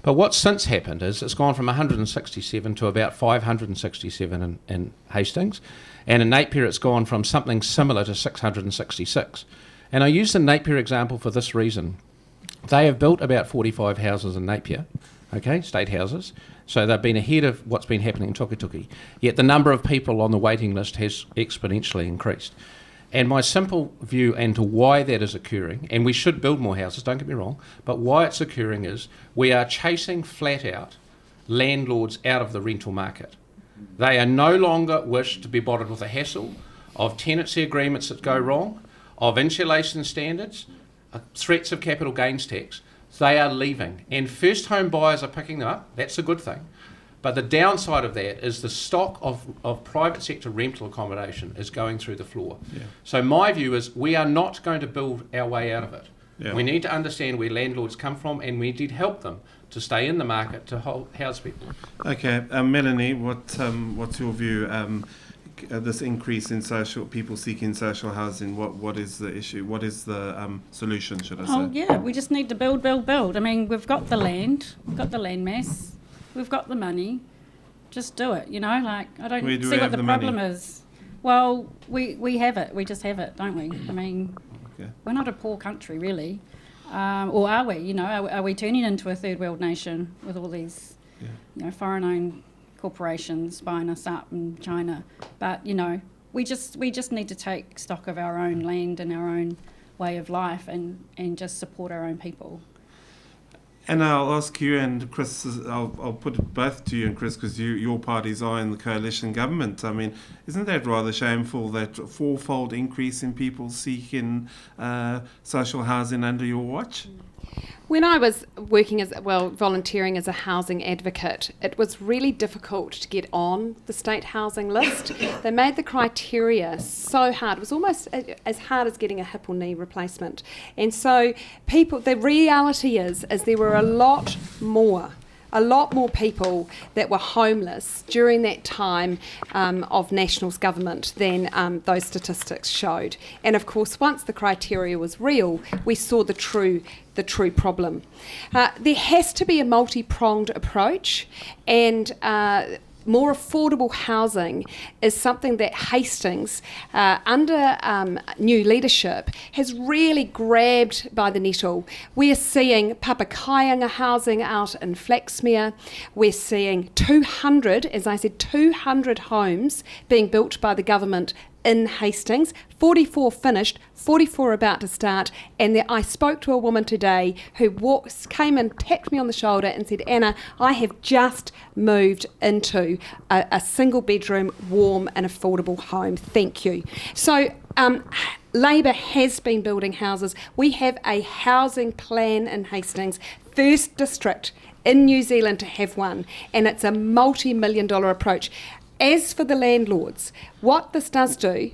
But what's since happened is it's gone from 167 to about 567 in Hastings, and in Napier it's gone from something similar to 666. And I use the Napier example for this reason. They have built about 45 houses in Napier, okay, state houses, so they've been ahead of what's been happening in Tukituki. Yet the number of people on the waiting list has exponentially increased. And my simple view into why that is occurring, and we should build more houses, don't get me wrong, but why it's occurring is we are chasing flat out landlords out of the rental market. They are no longer wish to be bothered with the hassle of tenancy agreements that go wrong, of insulation standards, threats of capital gains tax. They are leaving, and first home buyers are picking them up. That's a good thing, but the downside of that is the stock of private sector rental accommodation is going through the floor. So my view is we are not going to build our way out of it. We need to understand where landlords come from, and we need to help them to stay in the market to house people.
Okay, Melanie, what's your view? This increase in people seeking social housing, what is the issue? What is the solution, should I say?
Oh, yeah, we just need to build. I mean, we've got the land, we've got the land mass, we've got the money. Just do it, I don't see what the problem is. Well, we have it. We just have it, don't we? I mean, we're not a poor country, really. Or are we? Are we turning into a third world nation with all these, foreign-owned corporations buying us up in China? But we just need to take stock of our own land and our own way of life and just support our own people.
And I'll ask you and Chris, I'll put it both to you and Chris, because your parties are in the coalition government. I mean, isn't that rather shameful, that fourfold increase in people seeking social housing under your watch?
When I was volunteering as a housing advocate, it was really difficult to get on the state housing list. They made the criteria so hard. It was almost as hard as getting a hip or knee replacement. And so the reality is there were a lot more people that were homeless during that time of National's government than those statistics showed. And of course, once the criteria was real, we saw the true problem. There has to be a multi-pronged approach, and more affordable housing is something that Hastings, under new leadership, has really grabbed by the nettle. We're seeing Papakāinga housing out in Flaxmere. We're seeing 200, as I said, 200 homes being built by the government in Hastings, 44 finished, 44 about to start, and I spoke to a woman today who came and tapped me on the shoulder and said, Anna, I have just moved into a single bedroom, warm and affordable home. Thank you. So Labor has been building houses. We have a housing plan in Hastings, first district in New Zealand to have one, and it's a multi-million-dollar approach. As for the landlords, what this does do,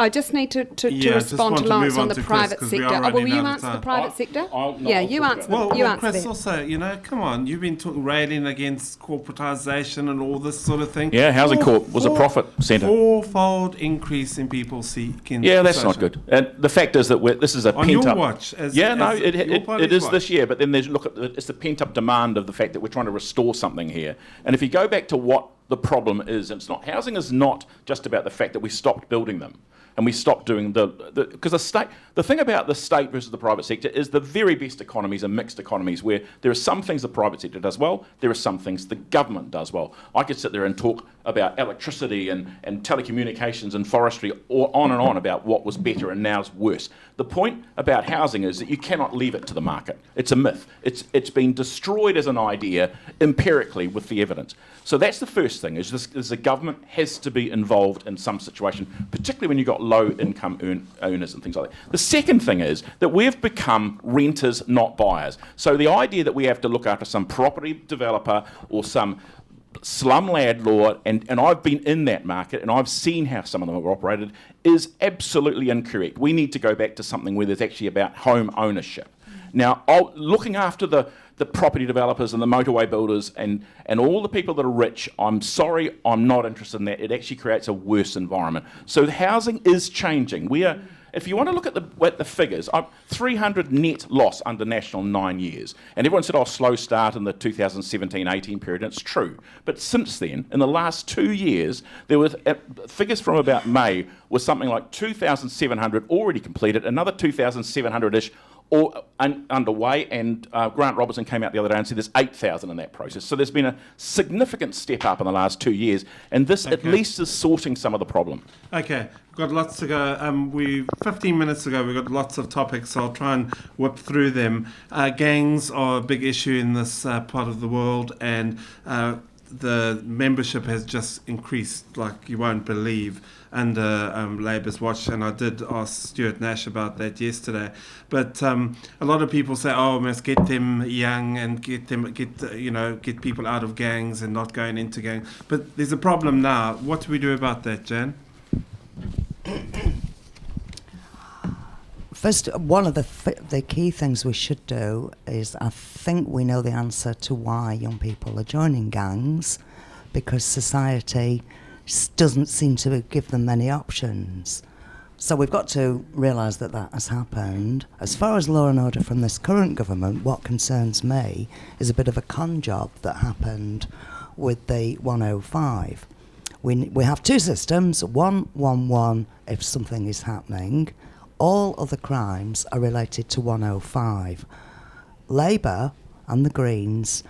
I just need to respond to Lawrence on the private sector. Will you answer the private sector? You answer
Chris,
that.
also, come on, you've been railing against corporatisation and all this sort of thing.
Yeah, Housing Corp was a profit centre.
Fourfold increase in people seeking.
Yeah, that's not good. And the fact is that this is a
on
pent
your
up.
watch.
It is this year. But then it's the pent up demand of the fact that we're trying to restore something here. And if you go back to what the problem is, it's not housing is not just about the fact that we stopped building them. And we stopped doing because the thing about the state versus the private sector is the very best economies are mixed economies where there are some things the private sector does well, there are some things the government does well. I could sit there and talk about electricity and telecommunications and forestry or on and on about what was better and now's worse. The point about housing is that you cannot leave it to the market. It's a myth. It's been destroyed as an idea empirically with the evidence. So that's the first thing, is the government has to be involved in some situation, particularly when you've got low-income owners and things like that. The second thing is that we've become renters, not buyers. So the idea that we have to look after some property developer or some slum landlord, and I've been in that market and I've seen how some of them have operated, is absolutely incorrect. We need to go back to something where there's actually about home ownership. Now, looking after the property developers and the motorway builders and all the people that are rich, I'm sorry, I'm not interested in that. It actually creates a worse environment. So the housing is changing. If you want to look at the figures, 300 net loss under National 9 years. And everyone said, slow start in the 2017-18 period, and it's true. But since then, in the last 2 years, there was figures from about May was something like 2,700 already completed, another 2,700-ish underway, and Grant Robertson came out the other day and said there's 8,000 in that process. So there's been a significant step up in the last 2 years, and this at least is sorting some of the problem.
Okay, got lots to go. 15 minutes ago we got lots of topics, so I'll try and whip through them. Gangs are a big issue in this part of the world, and the membership has just increased like you won't believe under Labour's watch, and I did ask Stuart Nash about that yesterday. But a lot of people say, we must get them young and get people out of gangs and not going into gangs. But there's a problem now. What do we do about that, Jan?
First, one of the key things we should do is, I think we know the answer to why young people are joining gangs, because society doesn't seem to give them many options. So we've got to realise that has happened. As far as law and order from this current government, what concerns me is a bit of a con job that happened with the 105. We have two systems, 111 if something is happening. All other crimes are related to 105. Labour and the Greens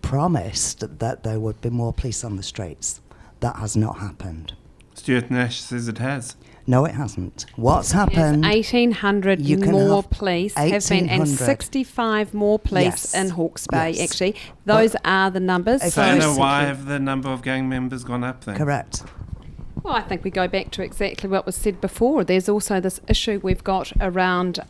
promised that there would be more police on the streets. That has not happened.
Stuart Nash says it has.
No, it hasn't. What's happened?
1,800 more police have been, and 65 more police in Hawke's Bay, actually. Those are the numbers.
So why have the number of gang members gone up then?
Correct.
Well, I think we go back to exactly what was said before. There's also this issue we've got around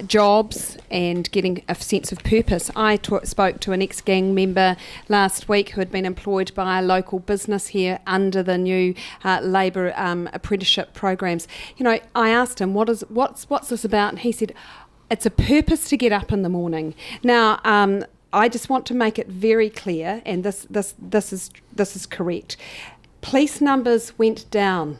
jobs and getting a sense of purpose. I spoke to an ex-gang member last week who had been employed by a local business here under the new Labour apprenticeship programs. I asked him, what's this about? And he said, it's a purpose to get up in the morning. Now, I just want to make it very clear, and this is correct. Police numbers went down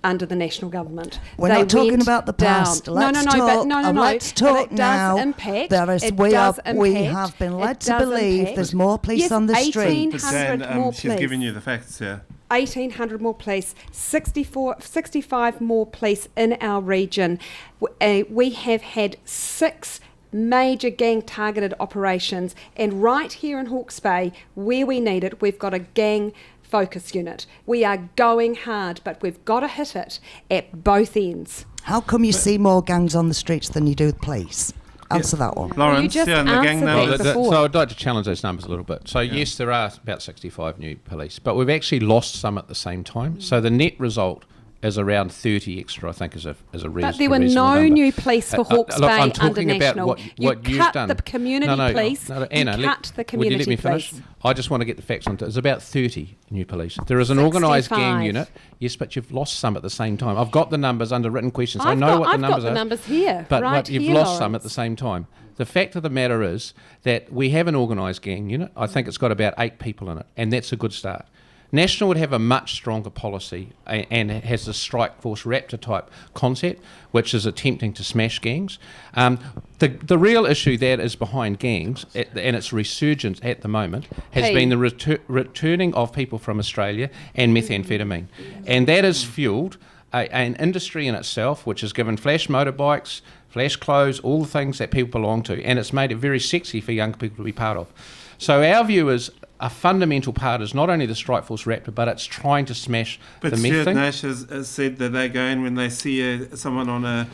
under the national government.
We're
They
not talking
went
about the
down.
past.
No,
Let's
no,
talk,
but no,
and let's
but
talk
it
now.
does impact.
There is,
It
we
does
have been led
It
to
does
believe
impact.
there's more police
Yes,
on the street.
1,800
Dan,
more
she's
police.
giving you the facts here.
1,800 more police, 65 more police in our region. We have had 6 major gang targeted operations, and right here in Hawke's Bay, where we need it, we've got a gang focus unit. We are going hard, but we've got to hit it at both ends.
How come you see more gangs on the streets than you do with police? Answer that one.
Lawrence,
you just
and the gang
answered
numbers.
that before.
So I'd like to challenge those numbers a little bit. So yes, there are about 65 new police, but we've actually lost some at the same time. So the net result is around 30 extra, I think, is a
But there were no
number.
new police for Hawke's
Look,
Bay
I'm
under
talking about
national.
what
you
you've
cut
done.
the community police.
Anna,
you cut the
would
community
you let me finish?
police.
I just want to get the facts on it. It's about 30 new police. There is an organised gang
65.
unit, yes, but you've lost some at the same time. I've got the numbers under written questions. I
I've
know
got-
what the
I've got
numbers
the
are.
numbers here,
But,
right
but you've
here,
lost some
Lawrence.
at the same time. The fact of the matter is that we have an organised gang unit. I think it's got about 8 people in it, and that's a good start. National would have a much stronger policy and it has the strike force raptor type concept, which is attempting to smash gangs. The real issue that is behind gangs and its resurgence at the moment has been the returning of people from Australia and methamphetamine. And that has fueled an industry in itself which has given flash motorbikes, flash clothes, all the things that people belong to, and it's made it very sexy for young people to be part of. So our view is a fundamental part is not only the strike force raptor, but it's trying to smash
But
the meth
Stuart
thing.
Nash has said that they go in when they see someone on a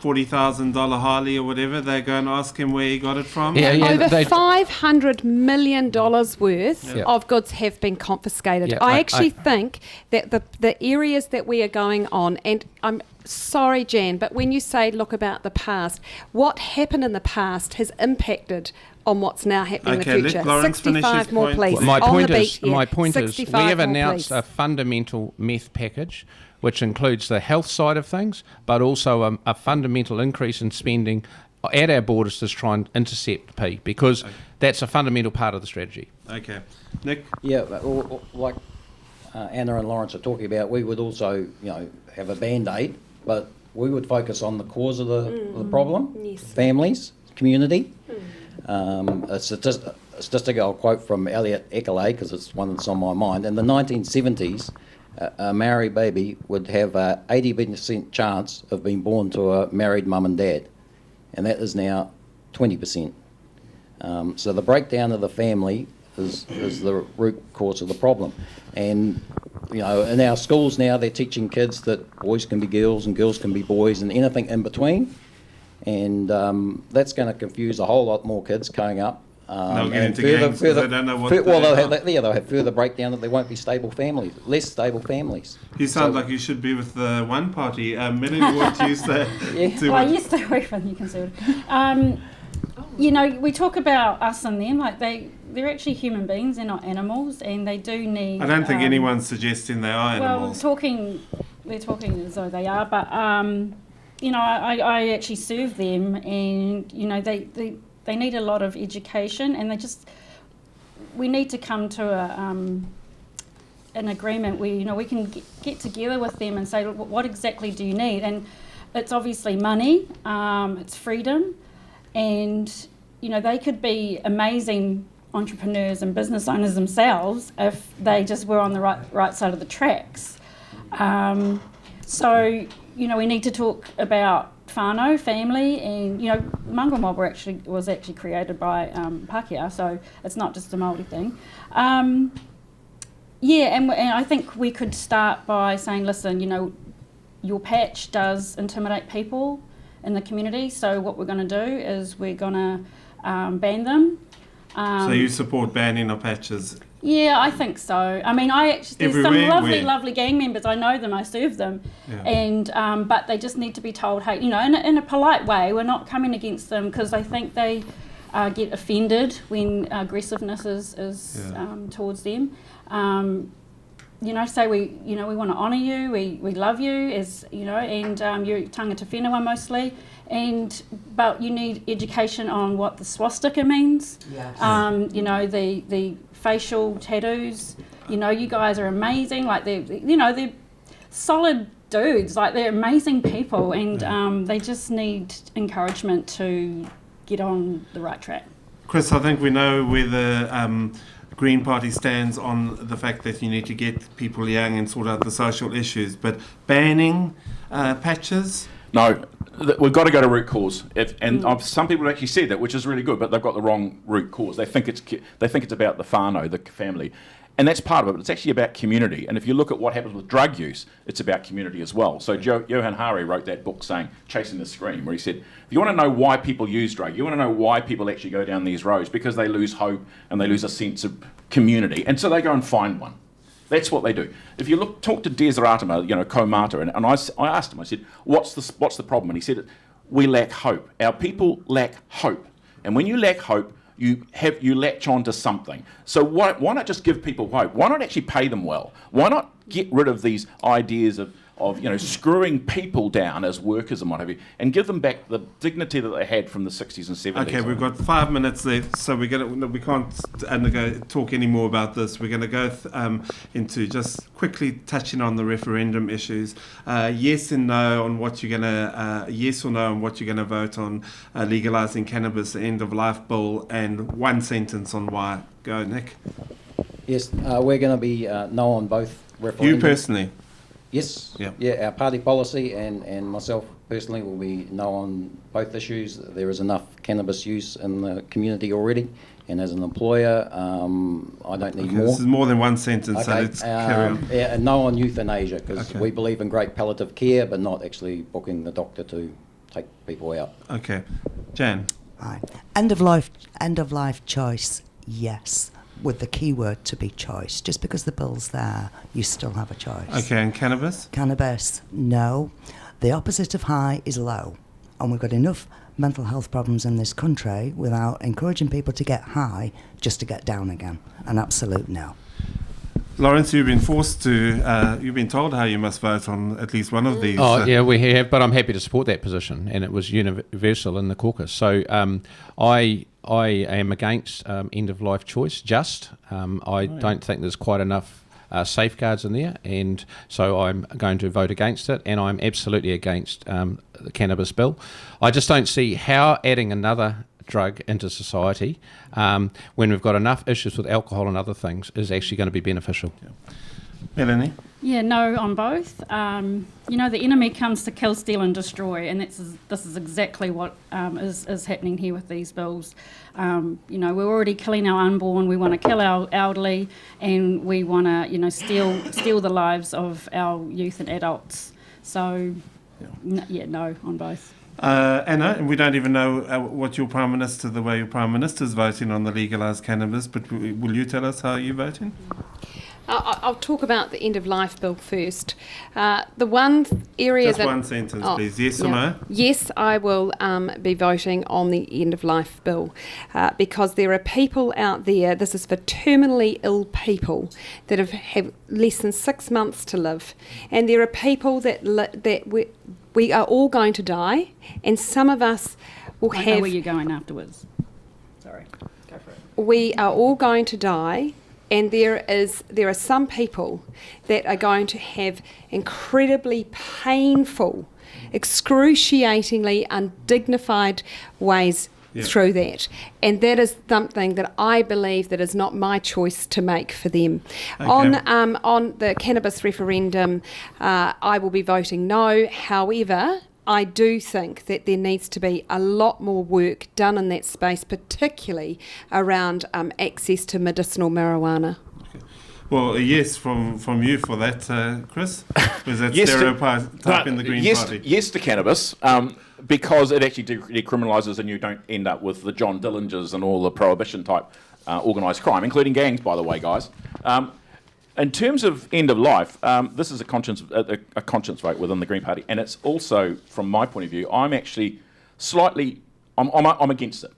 $40,000 Harley or whatever, they go and ask him where he got it from.
Yeah, yeah.
Over
they-
$500 million worth
Yeah.
of goods have been confiscated.
Yeah,
I actually think that the areas that we are going on, and I'm sorry, Jan, but when you say look about the past, what happened in the past has impacted on what's now happening in
Okay,
the
let
future.
Lawrence finish
65
his
more
point.
police.
My
on
point
the beat
is,
here.
my point is, we
65
have
more
announced
police.
a fundamental meth package, which includes the health side of things, but also a fundamental increase in spending at our borders to try and intercept P, because that's a fundamental part of the strategy.
Okay. Nick?
Yeah, like Anna and Lawrence are talking about, we would also, have a band-aid, but we would focus on the cause of the problem,
Yes.
families, community. A statistic I'll quote from Elliot Eckerle, because it's one that's on my mind. In the 1970s, a Maori baby would have a 80% chance of being born to a married mum and dad, and that is now 20%. So the breakdown of the family is the root cause of the problem. And, in our schools now, they're teaching kids that boys can be girls and girls can be boys and anything in between. And that's going to confuse a whole lot more kids going up.
They'll get into gangs 'cause they don't know what
they'll
they are.
they'll have further breakdown that there won't be stable families, less stable families.
You sound like you should be with the one party. Melanie, what do you say?
Well, I used to work for the Conservative. We talk about us and them, like they're actually human beings, they're not animals, and they do need...
I don't think anyone's suggesting they are animals.
Well, they're talking as though they are, but, I actually serve them, and, they need a lot of education, and we need to come to an agreement where, we can get together with them and say, what exactly do you need? And it's obviously money, it's freedom, and, they could be amazing entrepreneurs and business owners themselves if they just were on the right side of the tracks. So, we need to talk about whānau, family, and, Mongrel Mob was actually created by Pākehā, so it's not just a Māori thing. And I think we could start by saying, listen, your patch does intimidate people in the community, so what we're going to do is we're going to ban them.
So you support banning of patches?
Yeah, I think so. I mean, there's
Everywhere,
some
where?
lovely gang members. I know them. I serve them,
Yeah.
and but they just need to be told, hey, in a polite way. We're not coming against them because I think they get offended when aggressiveness is towards them. Say we want to honour you. We love you as and you're tangata whenua mostly. But you need education on what the swastika means.
Yes.
The facial tattoos. You guys are amazing. Like they're solid dudes. Like, they're amazing people, and they just need encouragement to get on the right track.
Chris, I think we know where the Green Party stands on the fact that you need to get people young and sort out the social issues, but banning patches?
No, we've got to go to root cause. Some people have actually said that, which is really good, but they've got the wrong root cause. They think it's about the whānau, the family. And that's part of it, but it's actually about community. And if you look at what happens with drug use, it's about community as well. So Johan Hari wrote that book saying, Chasing the Scream, where he said, if you want to know why people use drug, you want to know why people actually go down these roads, because they lose hope and they lose a sense of community. And so they go and find one. That's what they do. If you talk to Desiratama, Komata, and I asked him, I said, what's the problem? And he said, we lack hope. Our people lack hope. And when you lack hope, you latch on to something. So why not just give people hope? Why not actually pay them well? Why not get rid of these ideas of screwing people down as workers and what have you, and give them back the dignity that they had from the 60s and 70s?
Okay, we've got 5 minutes left, so we can't talk any more about this. We're going to go into just quickly touching on the referendum issues. Yes and no on what you're going to yes or no on what you're going to vote on legalising cannabis, the end of life bill, and one sentence on why. Go, Nick.
Yes, we're going to be no on both referendums.
You personally.
Yes.
Yeah.
Yeah, our party policy and myself personally will be no on both issues. There is enough cannabis use in the community already, and as an employer, I don't need more.
This is more than one sentence, so let's carry on.
Yeah, and no on euthanasia, because we believe in great palliative care, but not actually booking the doctor to take people out.
Okay. Jan?
Right. End of life choice, yes. With the key word to be choice. Just because the bill's there, you still have a choice.
Okay, and cannabis?
Cannabis, no. The opposite of high is low. And we've got enough mental health problems in this country without encouraging people to get high just to get down again. An absolute no.
Lawrence, you've been told how you must vote on at least one of these.
Oh, yeah, we have, but I'm happy to support that position, and it was universal in the caucus. So I am against end-of-life choice, I don't think there's quite enough safeguards in there, and so I'm going to vote against it, and I'm absolutely against the cannabis bill. I just don't see how adding another drug into society when we've got enough issues with alcohol and other things is actually going to be beneficial.
Yeah. Melanie?
Yeah, no on both. The enemy comes to kill, steal and destroy, and this is exactly what is happening here with these bills. We're already killing our unborn, we want to kill our elderly, and we want to steal the lives of our youth and adults. So, no on both.
Anna, and we don't even know what the way your Prime Minister's voting on the legalised cannabis, but will you tell us how you're voting?
I'll talk about the end-of-life bill first. The one area
Just one sentence, please. Yes or no?
Yes, I will be voting on the end-of-life bill because there are people out there, this is for terminally ill people that have less than 6 months to live, and there are people that we are all going to die, and some of us will have...
Where are you going afterwards? Sorry, go for it.
We are all going to die, and there are some people that are going to have incredibly painful, excruciatingly undignified ways through that. And that is something that I believe that is not my choice to make for them. Okay. On the cannabis referendum, I will be voting no. However, I do think that there needs to be a lot more work done in that space, particularly around access to medicinal marijuana. Okay.
Well, a yes from you for that, Chris? Was that stereotype in the Green Party?
Yes to cannabis, because it actually decriminalises and you don't end up with the John Dillingers and all the prohibition type organised crime, including gangs, by the way, guys. In terms of end of life, this is a conscience vote within the Green Party, and it's also, from my point of view, I'm actually I'm against it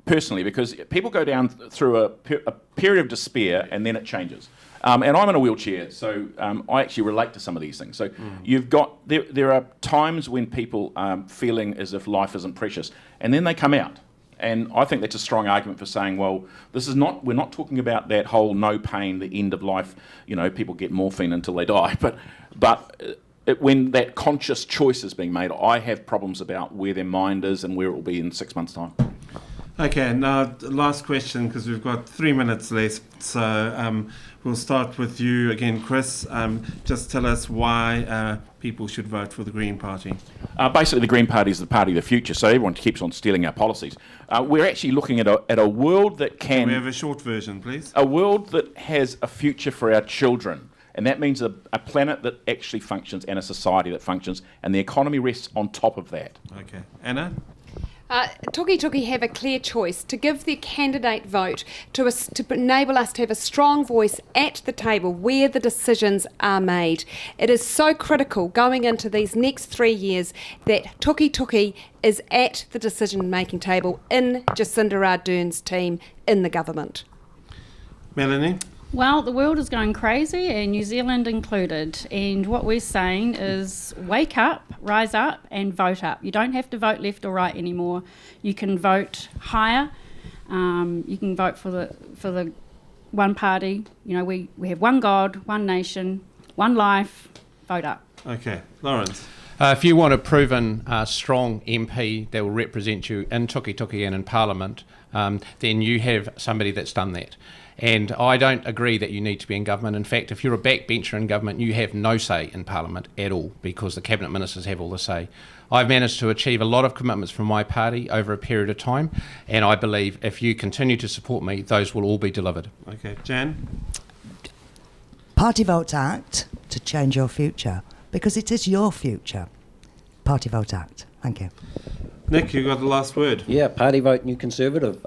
personally, because people go down through a period of despair and then it changes. And I'm in a wheelchair, so I actually relate to some of these things. So you've got there are times when people feeling as if life isn't precious, and then they come out. And I think that's a strong argument for saying, well, we're not talking about that whole no pain, the end of life, people get morphine until they die. But when that conscious choice is being made, I have problems about where their mind is and where it will be in 6 months' time.
Okay, now last question, because we've got 3 minutes left. So we'll start with you again, Chris. Just tell us why people should vote for the Green Party.
Basically, the Green Party is the party of the future, so everyone keeps on stealing our policies. We're actually looking at a world that
Can we have a short version, please?
a world that has a future for our children. And that means a planet that actually functions and a society that functions, and the economy rests on top of that.
Okay. Anna?
Tukituki have a clear choice to give their candidate vote to enable us to have a strong voice at the table where the decisions are made. It is so critical going into these next 3 years that Tukituki is at the decision-making table in Jacinda Ardern's team in the government.
Melanie?
Well, the world is going crazy, and New Zealand included. And what we're saying is wake up, rise up, and vote up. You don't have to vote left or right anymore. You can vote higher. You can vote for the one party. You know, we have one God, one nation, one life. Vote up.
Okay. Lawrence?
If you want a proven strong MP that will represent you in Tukituki and in Parliament, then you have somebody that's done that. And I don't agree that you need to be in government. In fact, if you're a backbencher in government, you have no say in Parliament at all, because the cabinet ministers have all the say. I've managed to achieve a lot of commitments from my party over a period of time, and I believe if you continue to support me, those will all be delivered.
Okay. Jan?
Party Vote Act to change your future, because it is your future. Party Vote Act. Thank you.
Nick, you got the last word.
Yeah, Party Vote New Conservative.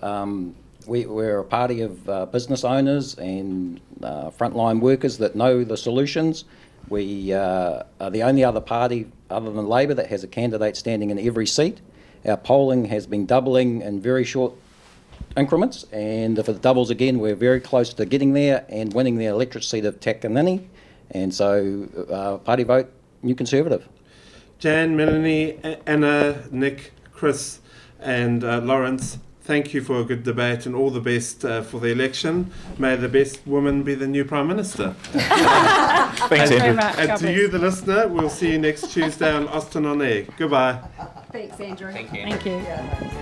We're a party of business owners and frontline workers that know the solutions. We are the only other party other than Labor that has a candidate standing in every seat. Our polling has been doubling in very short increments, and if it doubles again, we're very close to getting there and winning the electorate seat of Takanini. And so, Party Vote New Conservative.
Jan, Melanie, Anna, Nick, Chris, and Lawrence, thank you for a good debate, and all the best for the election. May the best woman be the new Prime Minister.
Thanks, Andrew.
And to you, the listener, we'll see you next Tuesday on Austin On Air. Goodbye.
Thanks, Andrew.
Thank you.